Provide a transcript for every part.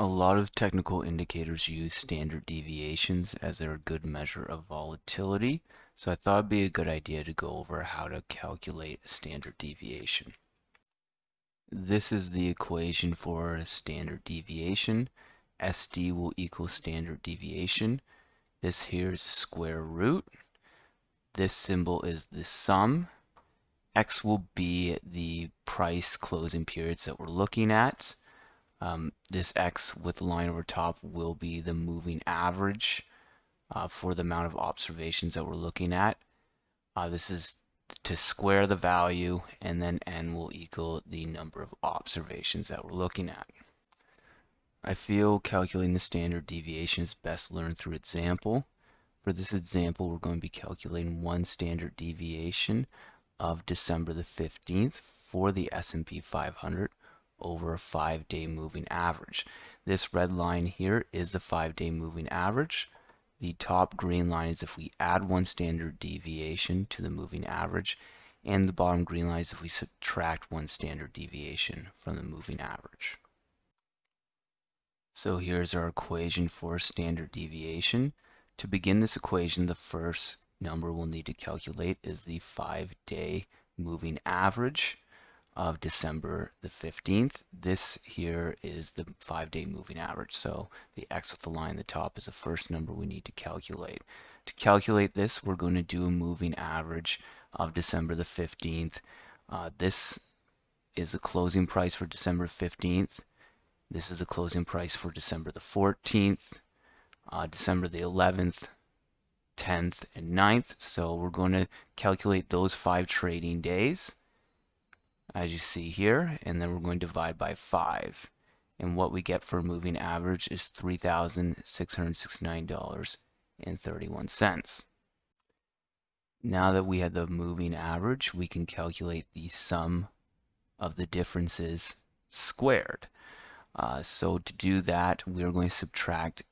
A lot of technical indicators use standard deviations as they're a good measure of volatility, so I thought it'd be a good idea to go over how to calculate a standard deviation. This is the equation for a standard deviation. SD will equal standard deviation. This here is square root. This symbol is the sum. X will be the price closing periods that we're looking at. This X with the line over top will be the moving average for the amount of observations that we're looking at. This is to square the value, and then N will equal the number of observations that we're looking at. I feel calculating the standard deviation is best learned through example. For this example, we're going to be calculating one standard deviation of December the 15th for the S&P 500 over a 5-day moving average. This red line here is the 5-day moving average. The top green line is if we add one standard deviation to the moving average, and the bottom green line is if we subtract one standard deviation from the moving average. So here's our equation for standard deviation. To begin this equation, the first number we'll need to calculate is the 5-day moving average of December the 15th. This here is the 5-day moving average. So the X with the line at the top is the first number we need to calculate. To calculate this, we're going to do a moving average of December the 15th. This is the closing price for December 15th. This is the closing price for December the 14th, December the 11th, 10th, and 9th. So we're going to calculate those 5 trading days, as you see here, and then we're going to divide by 5. And what we get for a moving average is $3,669.31. Now that we have the moving average, we can calculate the sum of the differences squared. So to do that, we are going to subtract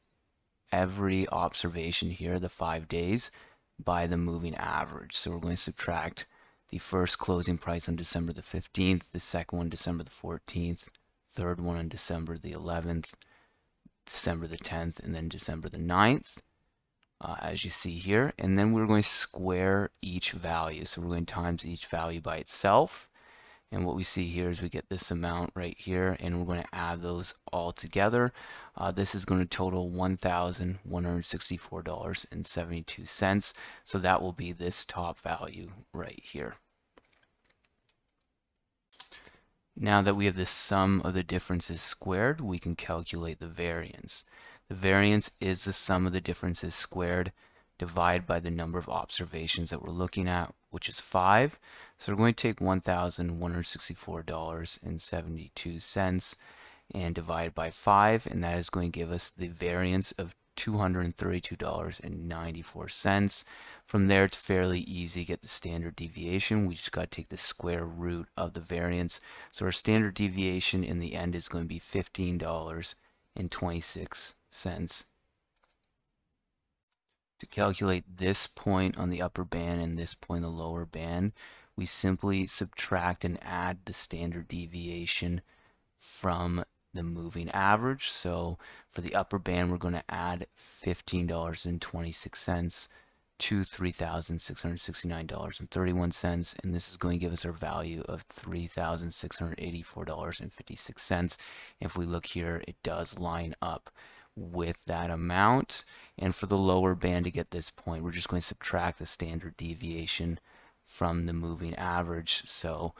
every observation here, the 5 days, by the moving average. So we're going to subtract the first closing price on December the 15th, the second one December the 14th, third one on December the 11th, December the 10th, and then December the 9th, as you see here. And then we're going to square each value. So we're going to times each value by itself. And what we see here is we get this amount right here, and we're going to add those all together. This is going to total $1,164.72. So that will be this top value right here. Now that we have the sum of the differences squared, we can calculate the variance. The variance is the sum of the differences squared divided by the number of observations that we're looking at, which is 5. So we're going to take $1,164.72 and divide by 5, and that is going to give us the variance of $232.94. From there, it's fairly easy to get the standard deviation. We just got to take the square root of the variance. So our standard deviation in the end is going to be $15.26. To calculate this point on the upper band and this point on the lower band, we simply subtract and add the standard deviation from the moving average. So for the upper band, we're going to add $15.26 to $3,669.31, and this is going to give us our value of $3,684.56. If we look here, it does line up with that amount. And for the lower band, to get this point, we're just going to subtract the standard deviation from the moving average. So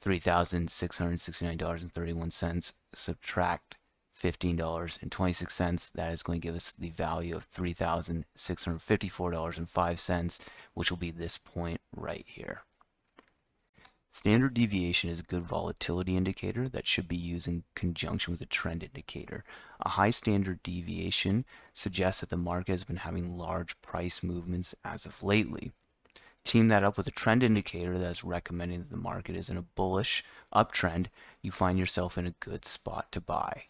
$3,669.31 subtract $15.26, that is going to give us the value of $3,654.05, which will be this point right here. Standard deviation is a good volatility indicator that should be used in conjunction with a trend indicator. A high standard deviation suggests that the market has been having large price movements as of lately. Team that up with a trend indicator that is recommending that the market is in a bullish uptrend, you find yourself in a good spot to buy.